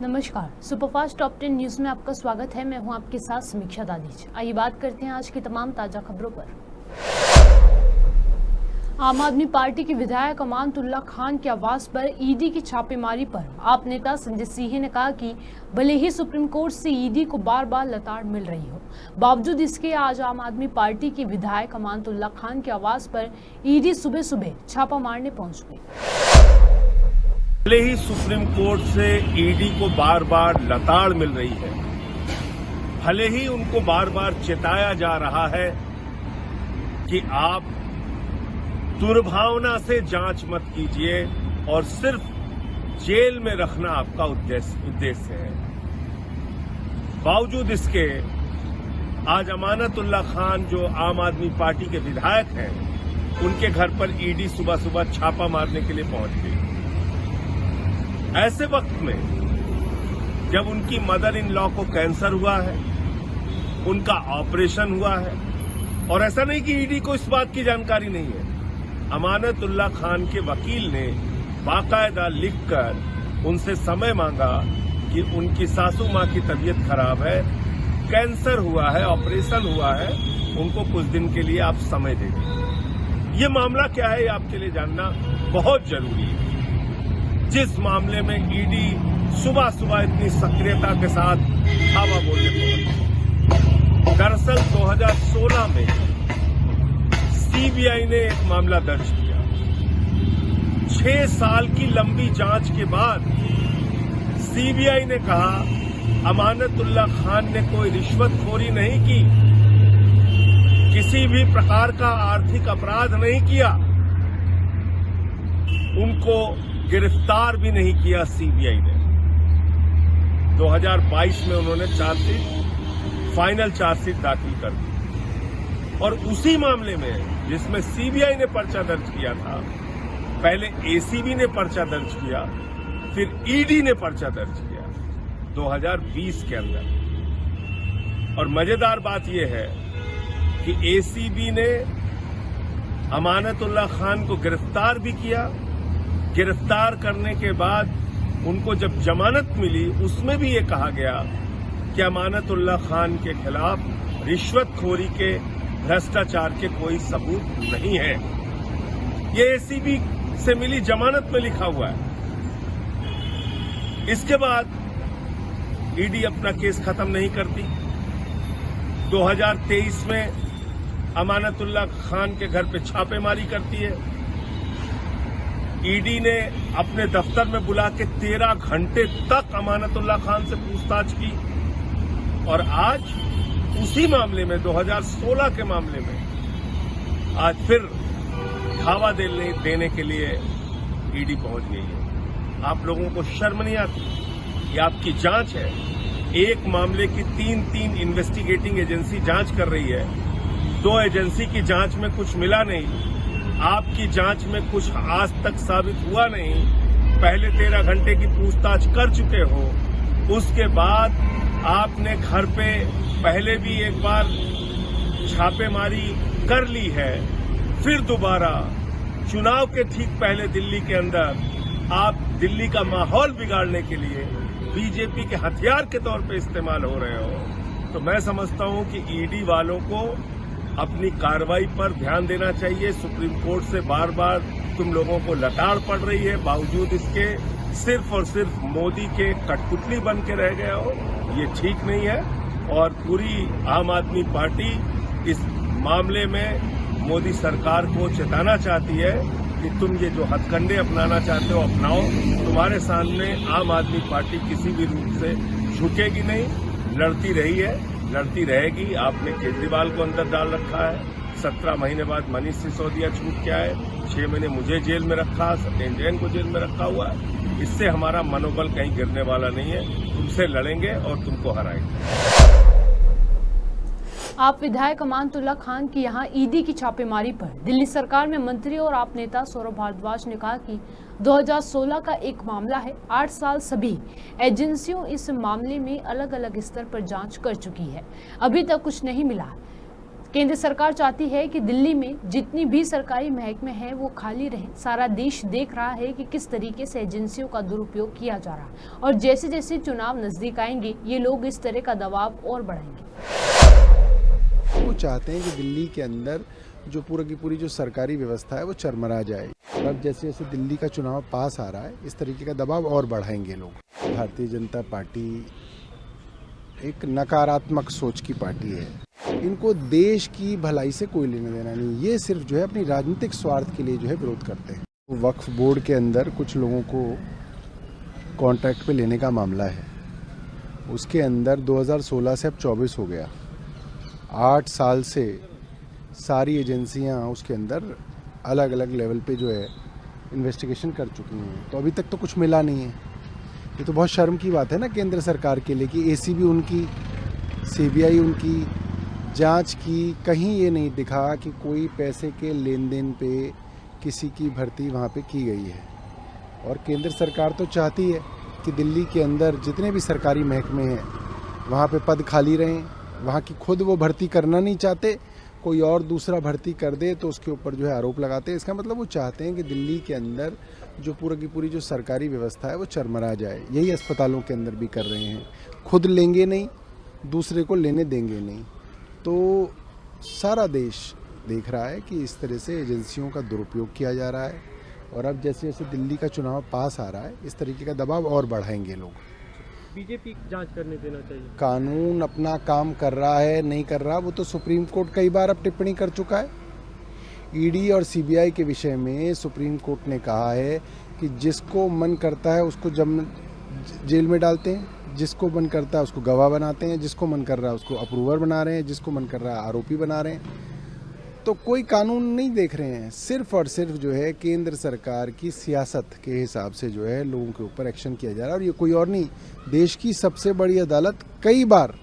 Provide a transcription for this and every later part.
नमस्कार, superfast top 10 news में आपका स्वागत है। मैं हूं आपके साथ समीक्षा दादीज। आइए बात करते हैं आज की तमाम ताजा खबरों पर। आम आदमी पार्टी के विधायक अमानतुल्लाह खान के आवास पर ईडी की छापेमारी पर आप नेता संजय सिंह ने कहा कि भले ही सुप्रीम कोर्ट से ईडी को बार बार लताड़ मिल रही हो, बावजूद इसके आज आम आदमी पार्टी के विधायक अमानतुल्लाह खान के आवास पर ईडी सुबह सुबह छापा मारने पहुंच गई। भले ही सुप्रीम कोर्ट से ईडी को बार बार लताड़ मिल रही है, भले ही उनको बार बार चेताया जा रहा है कि आप दुर्भावना से जांच मत कीजिए और सिर्फ जेल में रखना आपका उद्देश्य है, बावजूद इसके आज अमानतुल्लाह खान जो आम आदमी पार्टी के विधायक हैं, उनके घर पर ईडी सुबह सुबह छापा मारने के लिए पहुंच गई। ऐसे वक्त में जब उनकी मदर इन लॉ को कैंसर हुआ है, उनका ऑपरेशन हुआ है, और ऐसा नहीं कि ईडी को इस बात की जानकारी नहीं है। अमानतुल्लाह खान के वकील ने बाकायदा लिखकर उनसे समय मांगा कि उनकी सासू मां की तबीयत खराब है, कैंसर हुआ है, ऑपरेशन हुआ है, उनको कुछ दिन के लिए आप समय दे दें। ये मामला क्या है, ये आपके लिए जानना बहुत जरूरी है। जिस मामले में ईडी सुबह सुबह इतनी सक्रियता के साथ हवा बोलने पहुंची, दरअसल 2016 में सीबीआई ने एक मामला दर्ज किया। 6 साल की लंबी जांच के बाद सीबीआई ने कहा अमानतुल्लाह खान ने कोई रिश्वतखोरी नहीं की, किसी भी प्रकार का आर्थिक अपराध नहीं किया, उनको गिरफ्तार भी नहीं किया सीबीआई ने। 2022 में उन्होंने फाइनल चार्जशीट दाखिल कर दी, और उसी मामले में जिसमें सीबीआई ने पर्चा दर्ज किया था, पहले एसीबी ने पर्चा दर्ज किया, फिर ईडी ने पर्चा दर्ज किया 2020 के अंदर। और मजेदार बात यह है कि एसीबी ने अमानतुल्लाह खान को गिरफ्तार भी किया। गिरफ्तार करने के बाद उनको जब जमानत मिली, उसमें भी ये कहा गया कि अमानतुल्लाह खान के खिलाफ रिश्वतखोरी के, भ्रष्टाचार के कोई सबूत नहीं है। ये एसीबी से मिली जमानत में लिखा हुआ है। इसके बाद ईडी अपना केस खत्म नहीं करती। 2023 में अमानतुल्लाह खान के घर पे छापेमारी करती है। ईडी ने अपने दफ्तर में बुला के 13 घंटे तक अमानतुल्लाह खान से पूछताछ की, और आज उसी मामले में 2016 के मामले में आज फिर धावा देने के लिए ईडी पहुंच गई है। आप लोगों को शर्म नहीं आती? ये आपकी जांच है। एक मामले की 3 इन्वेस्टिगेटिंग एजेंसी जांच कर रही है। 2 एजेंसी की जांच में कुछ मिला नहीं, आपकी जांच में कुछ आज तक साबित हुआ नहीं। पहले 13 घंटे की पूछताछ कर चुके हो, उसके बाद आपने घर पे पहले भी एक बार छापेमारी कर ली है, फिर दोबारा चुनाव के ठीक पहले दिल्ली के अंदर आप दिल्ली का माहौल बिगाड़ने के लिए बीजेपी के हथियार के तौर पे इस्तेमाल हो रहे हो। तो मैं समझता हूं कि ईडी वालों को अपनी कार्रवाई पर ध्यान देना चाहिए। सुप्रीम कोर्ट से बार बार तुम लोगों को लताड़ पड़ रही है, बावजूद इसके सिर्फ और सिर्फ मोदी के कठपुतली बन के रह गए हो। ये ठीक नहीं है, और पूरी आम आदमी पार्टी इस मामले में मोदी सरकार को चेताना चाहती है कि तुम ये जो हथकंडे अपनाना चाहते हो अपनाओ। तुम्हारे सामने आम आदमी पार्टी किसी भी रूप से झुकेगी नहीं, लड़ती रही है, लड़ती रहेगी। आपने केजरीवाल को अंदर डाल रखा है, 17 महीने बाद मनीष सिसोदिया छूट के आए, 6 महीने मुझे जेल में रखा, सत्येंद्र जैन को जेल में रखा हुआ है। इससे हमारा मनोबल कहीं गिरने वाला नहीं है। तुमसे लड़ेंगे और तुमको हराएंगे। आप विधायक अमानतुल्लाह खान की यहां ईडी की छापेमारी पर दिल्ली सरकार में मंत्री और आप नेता सौरभ भारद्वाज ने कहा कि 2016 का एक मामला है, 8 साल सभी एजेंसियों इस मामले में अलग अलग स्तर पर जांच कर चुकी है, अभी तक कुछ नहीं मिला। केंद्र सरकार चाहती है कि दिल्ली में जितनी भी सरकारी महकमे हैं वो खाली रहें। सारा देश देख रहा है कि किस तरीके से एजेंसियों का दुरुपयोग किया जा रहा है और जैसे जैसे चुनाव नजदीक आएंगे ये लोग इस तरह का दबाव और बढ़ाएंगे। वो चाहते हैं कि दिल्ली के अंदर जो पूरी की पूरी जो सरकारी व्यवस्था है वो चरमरा जाए। और अब जैसे जैसे दिल्ली का चुनाव पास आ रहा है इस तरीके का दबाव और बढ़ाएंगे लोग। भारतीय जनता पार्टी एक नकारात्मक सोच की पार्टी है। इनको देश की भलाई से कोई लेना देना नहीं। ये सिर्फ जो है अपनी राजनीतिक स्वार्थ के लिए जो है विरोध करते हैं। वक्फ बोर्ड के अंदर कुछ लोगों को कॉन्ट्रैक्ट पे लेने का मामला है। उसके अंदर 2016 से अब 24 हो गया। 8 साल से सारी एजेंसियां उसके अंदर अलग अलग लेवल पे जो है इन्वेस्टिगेशन कर चुकी हैं, तो अभी तक तो कुछ मिला नहीं है। ये तो बहुत शर्म की बात है ना केंद्र सरकार के लिए कि एसीबी उनकी, सीबीआई उनकी जांच की, कहीं ये नहीं दिखा कि कोई पैसे के लेन देन पे किसी की भर्ती वहाँ पे की गई है। और केंद्र सरकार तो चाहती है कि दिल्ली के अंदर जितने भी सरकारी महकमे हैं वहाँ पे पद खाली रहें। वहाँ की खुद वो भर्ती करना नहीं चाहते, कोई और दूसरा भर्ती कर दे तो उसके ऊपर जो है आरोप लगाते हैं। इसका मतलब वो चाहते हैं कि दिल्ली के अंदर जो पूरी की पूरी जो सरकारी व्यवस्था है वो चरमरा जाए। यही अस्पतालों के अंदर भी कर रहे हैं। खुद लेंगे नहीं, दूसरे को लेने देंगे नहीं। तो सारा देश देख रहा है कि इस तरह से एजेंसियों का दुरुपयोग किया जा रहा है। और अब जैसे जैसे दिल्ली का चुनाव पास आ रहा है इस तरीके का दबाव और बढ़ाएंगे लोग। बीजेपी जांच करने देना चाहिए। कानून अपना काम कर रहा है नहीं कर रहा वो तो सुप्रीम कोर्ट कई बार अब टिप्पणी कर चुका है। ईडी और सीबीआई के विषय में सुप्रीम कोर्ट ने कहा है कि जिसको मन करता है उसको जेल में डालते हैं, जिसको मन करता है उसको गवाह बनाते हैं, जिसको मन कर रहा है उसको अप्रूवर बना रहे हैं, जिसको मन कर रहा है आरोपी बना रहे हैं। तो कोई कानून नहीं देख रहे हैं, सिर्फ और सिर्फ जो है केंद्र सरकार की सियासत के हिसाब से जो है लोगों के ऊपर एक्शन किया जा रहा है। और ये कोई और नहीं, देश की सबसे बड़ी अदालत कई बार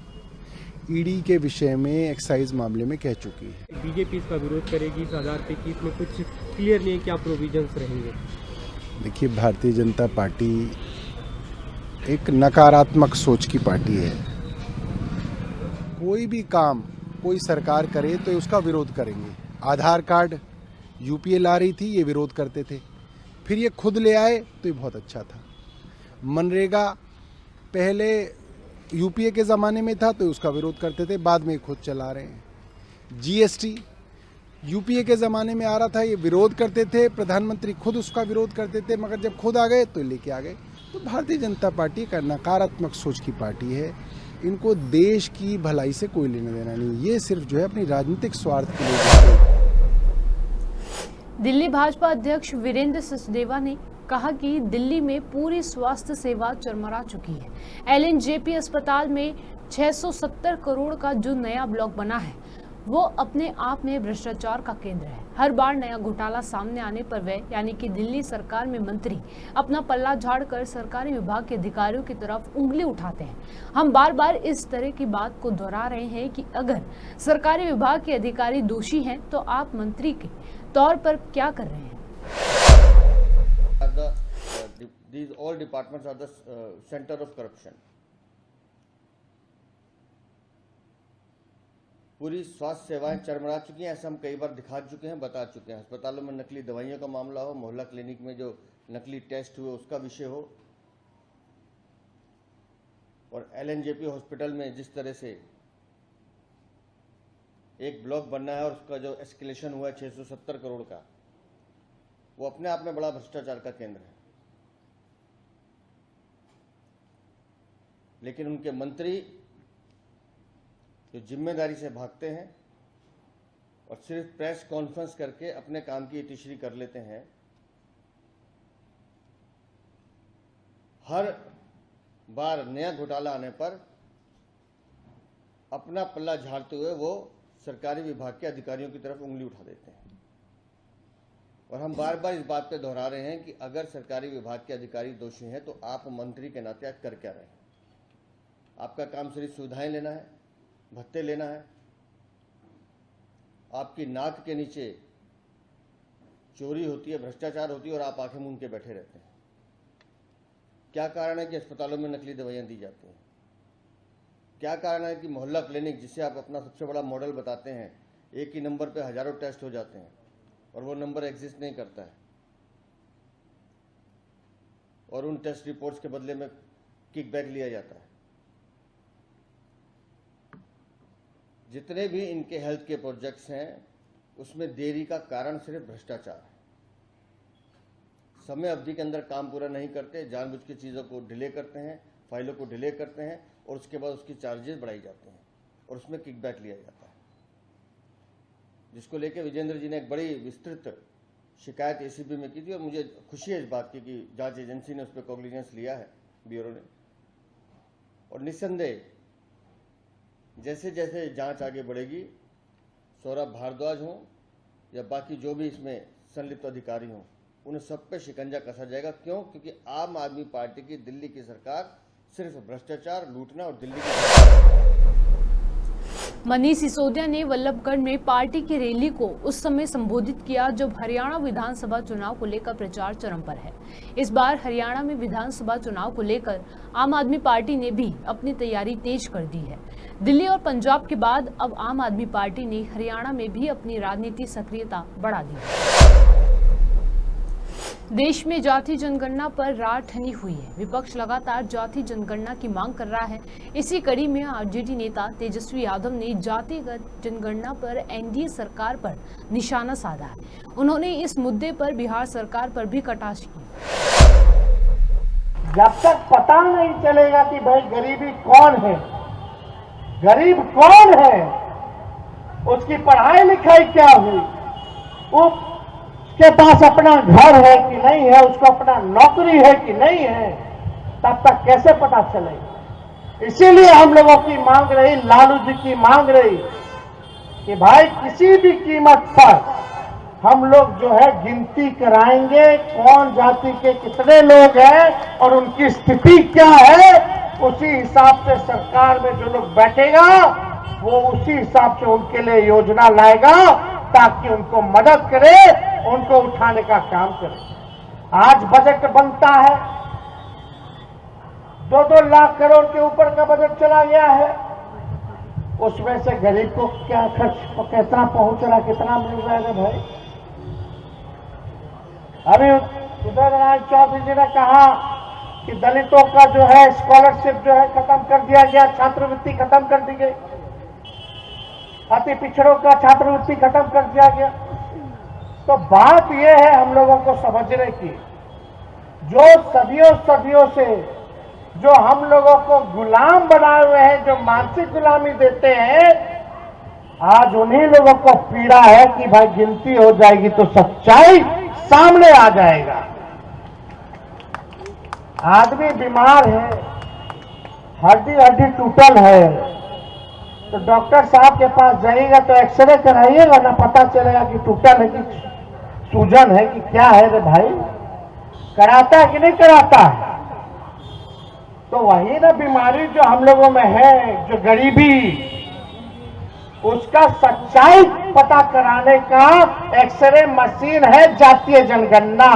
ईडी के विषय में एक्साइज मामले में कह चुकी है। बीजेपी इसका विरोध करेगी इस आधार पे कि इसमें कुछ क्लियर नहीं है, क्या प्रोविजंस रहेंगे। देखिए, भारतीय जनता पार्टी एक नकारात्मक सोच की पार्टी है। कोई भी काम कोई सरकार करे तो उसका विरोध करेंगे। आधार कार्ड यूपीए ला रही थी, ये विरोध करते थे, फिर ये खुद ले आए तो ये बहुत अच्छा था। मनरेगा पहले यूपीए के ज़माने में था तो उसका विरोध करते थे, बाद में खुद चला रहे हैं। जीएसटी यूपीए के ज़माने में आ रहा था, ये विरोध करते थे, प्रधानमंत्री खुद उसका विरोध करते थे, मगर जब खुद आ गए तो लेके आ गए। तो भारतीय जनता पार्टी का नकारात्मक सोच की पार्टी है। इनको देश की भलाई से कोई लेना देना नहीं। ये सिर्फ जो है अपनी राजनीतिक स्वार्थ के लिए। दिल्ली भाजपा अध्यक्ष वीरेंद्र सचदेवा ने कहा कि दिल्ली में पूरी स्वास्थ्य सेवा चरमरा चुकी है। एलएनजेपी अस्पताल में 670 करोड़ का जो नया ब्लॉक बना है वो अपने आप में भ्रष्टाचार का केंद्र है। हर बार नया घोटाला सामने आने पर वे यानी कि दिल्ली सरकार में मंत्री अपना पल्ला झाड़कर सरकारी विभाग के अधिकारियों की तरफ उंगली उठाते हैं। हम बार बार इस तरह की बात को दोहरा रहे हैं कि अगर सरकारी विभाग के अधिकारी दोषी हैं तो आप मंत्री के तौर पर क्या कर रहे हैं। These all departments are the center of corruption. पूरी स्वास्थ्य सेवाएं चरमरा चुकी हैं, ऐसा हम कई बार दिखा चुके हैं, बता चुके हैं। अस्पतालों में नकली दवाइयों का मामला हो, मोहल्ला क्लिनिक में जो नकली टेस्ट हुए उसका विषय हो, और एलएनजेपी हॉस्पिटल में जिस तरह से एक ब्लॉक बनना है और उसका जो एस्केलेशन हुआ है 670 करोड़ का, वो अपने आप में बड़ा भ्रष्टाचार का केंद्र है। लेकिन उनके मंत्री जो जिम्मेदारी से भागते हैं और सिर्फ प्रेस कॉन्फ्रेंस करके अपने काम की इतिश्री कर लेते हैं। हर बार नया घोटाला आने पर अपना पल्ला झाड़ते हुए वो सरकारी विभाग के अधिकारियों की तरफ उंगली उठा देते हैं। और हम बार बार इस बात पे दोहरा रहे हैं कि अगर सरकारी विभाग के अधिकारी दोषी हैं तो आप मंत्री के नाते कर क्या रहे हैं। आपका काम सिर्फ सुविधाएं लेना है, भत्ते लेना है। आपकी नाक के नीचे चोरी होती है, भ्रष्टाचार होती है और आप आंखें मूंद के बैठे रहते हैं। क्या कारण है कि अस्पतालों में नकली दवाइयां दी जाती हैं? क्या कारण है कि मोहल्ला क्लिनिक, जिसे आप अपना सबसे बड़ा मॉडल बताते हैं एक ही नंबर पे हजारों टेस्ट हो जाते हैं और वो नंबर एग्जिस्ट नहीं करता है, और उन टेस्ट रिपोर्ट्स के बदले में किकबैक लिया जाता है। जितने भी इनके हेल्थ के प्रोजेक्ट्स हैं उसमें देरी का कारण सिर्फ भ्रष्टाचार है। समय अवधि के अंदर काम पूरा नहीं करते, जानबूझ के चीज़ों को डिले करते हैं, फाइलों को डिले करते हैं और उसके बाद उसकी चार्जेस बढ़ाई जाते हैं और उसमें किकबैक लिया जाता है, जिसको लेके विजेंद्र जी ने एक बड़ी विस्तृत शिकायत एसीबी में की थी। और मुझे खुशी है इस बात की कि जांच एजेंसी ने उस पर कॉग्निजेंस लिया है, ब्यूरो ने। और निस्संदेह जैसे जैसे जांच आगे बढ़ेगी, सौरभ भारद्वाज हों या बाकी जो भी इसमें संलिप्त अधिकारी हों, उन्हें सब पे शिकंजा कसा जाएगा। क्यों? क्योंकि आम आदमी पार्टी की दिल्ली की सरकार सिर्फ भ्रष्टाचार, लूटना और दिल्ली की। मनीष सिसोदिया ने वल्लभगढ़ में पार्टी की रैली को उस समय संबोधित किया जब हरियाणा विधानसभा चुनाव को लेकर प्रचार चरम पर है। इस बार हरियाणा में विधानसभा चुनाव को लेकर आम आदमी पार्टी ने भी अपनी तैयारी तेज कर दी है। दिल्ली और पंजाब के बाद अब आम आदमी पार्टी ने हरियाणा में भी अपनी राजनीतिक सक्रियता बढ़ा दी है। देश में जाति जनगणना पर रार ठनी हुई है। विपक्ष लगातार जाति जनगणना की मांग कर रहा है। इसी कड़ी में आरजेडी नेता तेजस्वी यादव ने जातिगत जनगणना पर एनडीए सरकार पर निशाना साधा है। उन्होंने इस मुद्दे पर बिहार सरकार पर भी कटाक्ष की। जब तक पता नहीं चलेगा कि भाई गरीबी कौन है, गरीब कौन है, उसकी पढ़ाई लिखाई क्या हुई, उसके पास अपना घर है कि नहीं है, उसको अपना नौकरी है कि नहीं है, तब तक कैसे पता चलेगा। इसीलिए हम लोगों की मांग रही, लालू जी की मांग रही कि भाई किसी भी कीमत पर हम लोग जो है गिनती कराएंगे, कौन जाति के कितने लोग हैं और उनकी स्थिति क्या है। उसी हिसाब से सरकार में जो लोग बैठेगा वो उसी हिसाब से उनके लिए योजना लाएगा ताकि उनको मदद करे, उनको उठाने का काम करे। आज बजट बनता है, 2-2 लाख करोड़ के ऊपर का बजट चला गया है। उसमें से गरीब को क्या खर्च कितना पहुंच रहा, कितना मिल रहा है भाई। अभी उदय नारायण चौधरी जी ने कहा कि दलितों का जो है स्कॉलरशिप जो है खत्म कर दिया गया, छात्रवृत्ति खत्म कर दी गई, अति पिछड़ों का छात्रवृत्ति खत्म कर दिया गया। तो बात यह है हम लोगों को समझने की, जो सदियों से जो हम लोगों को गुलाम बनाए हुए हैं, जो मानसिक गुलामी देते हैं, आज उन्हीं लोगों को पीड़ा है कि भाई गिनती हो जाएगी तो सच्चाई सामने आ जाएगा। आदमी बीमार है, हड्डी टूटल है, तो डॉक्टर साहब के पास जाइएगा तो एक्सरे कराइएगा ना, पता चलेगा कि टूटल है कि सूजन है कि क्या है रे भाई। कराता है कि नहीं कराता है? तो वही ना बीमारी जो हम लोगों में है, जो गरीबी, उसका सच्चाई पता कराने का एक्सरे मशीन है जातीय जनगणना।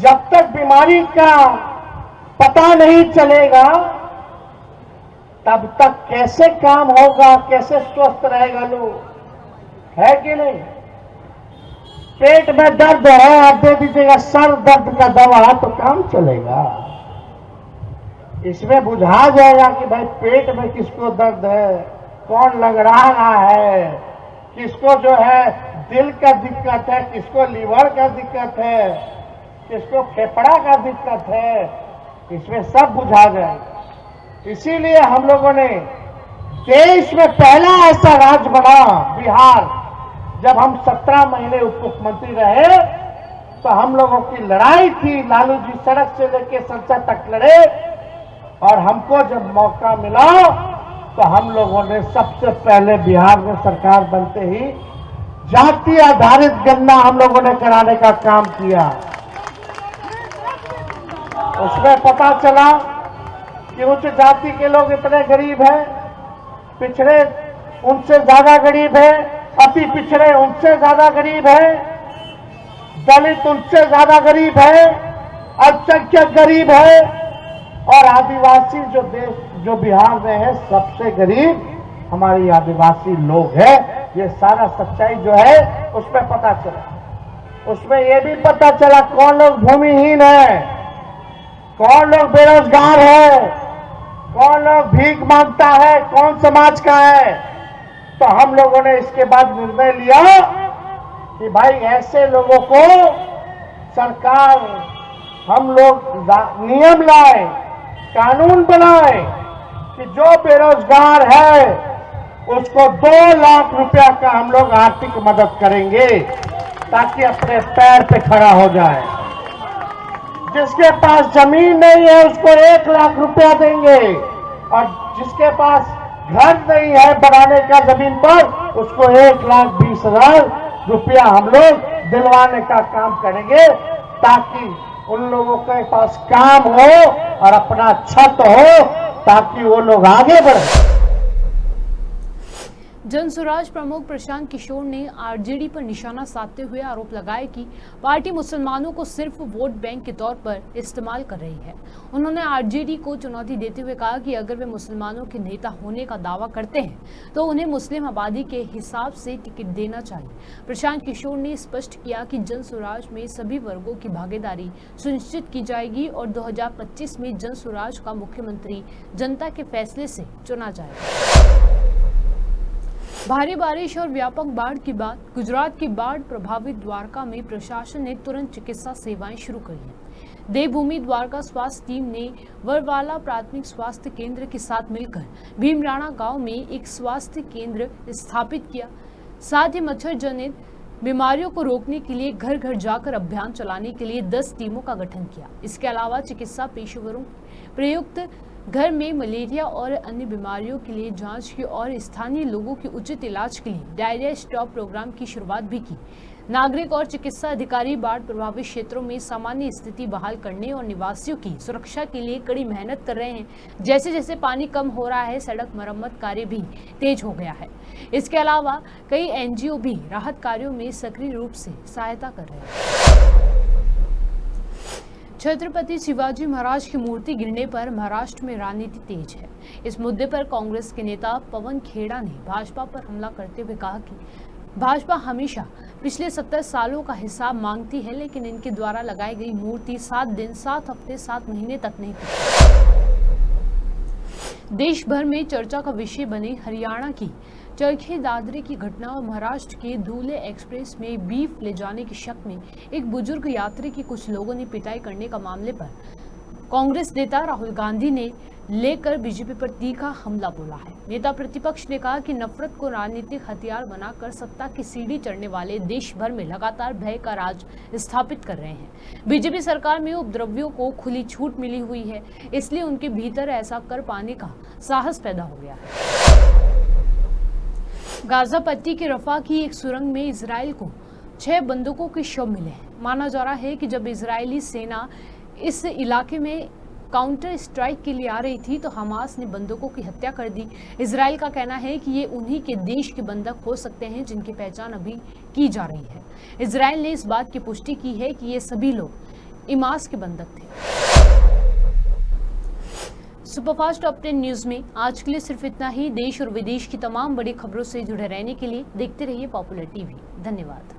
जब तक बीमारी का पता नहीं चलेगा तब तक कैसे काम होगा, कैसे स्वस्थ रहेगा लोग, है कि नहीं। पेट में दर्द है, आप दे दीजिएगा सर दर्द का दवा तो काम चलेगा। इसमें बुझा जाएगा कि भाई पेट में किसको दर्द है, कौन लग रहा है, किसको जो है दिल का दिक्कत है, किसको लीवर का दिक्कत है, किसको फेफड़ा का दिक्कत है, इसमें सब बुझा जाएगा। इसीलिए हम लोगों ने देश में पहला ऐसा राज्य बना बिहार, जब हम 17 महीने उप मुख्यमंत्री रहे तो हम लोगों की लड़ाई थी, लालू जी सड़क से लेकर संसद तक लड़े, और हमको जब मौका मिला तो हम लोगों ने सबसे पहले बिहार में सरकार बनते ही जाति आधारित गणना हम लोगों ने कराने का काम किया। उसमें पता चला कि उच्च जाति के लोग इतने गरीब हैं, पिछड़े उनसे ज्यादा गरीब है, अति पिछड़े उनसे ज्यादा गरीब है, दलित उनसे ज्यादा गरीब है, अल्पसंख्यक गरीब है, और आदिवासी जो बिहार में है सबसे गरीब हमारी आदिवासी लोग हैं। ये सारा सच्चाई जो है उसमें पता चला। उसमें ये भी पता चला कौन लोग भूमिहीन है, कौन लोग बेरोजगार है, कौन लोग भीख मांगता है, कौन समाज का है। तो हम लोगों ने इसके बाद निर्णय लिया कि भाई ऐसे लोगों को सरकार, हम लोग नियम लाए, कानून बनाए कि जो बेरोजगार है उसको 2 लाख रुपया का हम लोग आर्थिक मदद करेंगे ताकि अपने पैर पे खड़ा हो जाए। जिसके पास जमीन नहीं है उसको 1 लाख रुपया देंगे और जिसके पास घर नहीं है बनाने का जमीन पर उसको 1,20,000 रुपया हम लोग दिलवाने का काम करेंगे ताकि उन लोगों के पास काम हो और अपना छत हो ताकि वो लोग आगे बढ़े। जन स्वराज प्रमुख प्रशांत किशोर ने आरजेडी पर निशाना साधते हुए आरोप लगाया कि पार्टी मुसलमानों को सिर्फ वोट बैंक के तौर पर इस्तेमाल कर रही है। उन्होंने आरजेडी को चुनौती देते हुए कहा कि अगर वे मुसलमानों के नेता होने का दावा करते हैं तो उन्हें मुस्लिम आबादी के हिसाब से टिकट देना चाहिए। प्रशांत किशोर ने स्पष्ट किया कि जन स्वराज में सभी वर्गों की भागीदारी सुनिश्चित की जाएगी और 2025 में जन स्वराज का मुख्यमंत्री जनता के फैसले से चुना जाएगा। भारी बारिश और व्यापक बाढ़ के बाद गुजरात की बाढ़ प्रभावित द्वारका में प्रशासन ने तुरंत चिकित्सा सेवाएं शुरू कर दी। देवभूमि द्वारका स्वास्थ्य टीम ने वरवाला प्राथमिक स्वास्थ्य केंद्र के साथ मिलकर भीमराणा गांव में एक स्वास्थ्य केंद्र स्थापित किया। साथ ही मच्छर जनित बीमारियों को रोकने के लिए घर घर जाकर अभियान चलाने के लिए 10 टीमों का गठन किया। इसके अलावा चिकित्सा पेशेवरों प्रयुक्त घर में मलेरिया और अन्य बीमारियों के लिए जांच की और स्थानीय लोगों के उचित इलाज के लिए डायरिया स्टॉप प्रोग्राम की शुरुआत भी की। नागरिक और चिकित्सा अधिकारी बाढ़ प्रभावित क्षेत्रों में सामान्य स्थिति बहाल करने और निवासियों की सुरक्षा के लिए कड़ी मेहनत कर रहे हैं। जैसे जैसे पानी कम हो रहा है, सड़क मरम्मत कार्य भी तेज हो गया है। इसके अलावा कई एनजीओ भी राहत कार्यों में सक्रिय रूप से सहायता कर रहे हैं। छत्रपति शिवाजी महाराज की मूर्ति गिरने पर महाराष्ट्र में राजनीति तेज है। इस मुद्दे पर कांग्रेस के नेता पवन खेड़ा ने भाजपा पर हमला करते हुए कहा कि भाजपा हमेशा पिछले 70 सालों का हिसाब मांगती है, लेकिन इनके द्वारा लगाई गई मूर्ति 7 दिन, 7 हफ्ते, 7 महीने तक नहीं टिकी। देश भर में चर्चा का विषय बने हरियाणा की चरखी दादरी की घटना और महाराष्ट्र के धुले एक्सप्रेस में बीफ ले जाने के शक में एक बुजुर्ग यात्री की कुछ लोगों ने पिटाई करने का मामले पर कांग्रेस नेता राहुल गांधी ने लेकर बीजेपी पर तीखा हमला बोला है। नेता प्रतिपक्ष ने कहा कि नफरत को राजनीतिक हथियार बनाकर सत्ता की सीढ़ी चढ़ने वाले देश भर में लगातार भय का राज स्थापित कर रहे हैं। बीजेपी सरकार में उपद्रवियों को खुली छूट मिली हुई है, इसलिए उनके भीतर ऐसा कर पाने का साहस पैदा हो गया है। गाजा पट्टी के रफा की एक सुरंग में इजराइल को 6 बंदूकों के शव मिले हैं। माना जा रहा है कि जब इजरायली सेना इस इलाके में काउंटर स्ट्राइक के लिए आ रही थी तो हमास ने बंदूकों की हत्या कर दी। इजराइल का कहना है कि ये उन्हीं के देश के बंधक हो सकते हैं जिनकी पहचान अभी की जा रही है। इजराइल ने इस बात की पुष्टि की है कि ये सभी लोग इमास के बंधक थे। सुपरफास्ट टॉप 10 न्यूज में आज के लिए सिर्फ इतना ही। देश और विदेश की तमाम बड़ी खबरों से जुड़े रहने के लिए देखते रहिए पॉपुलर टीवी। धन्यवाद।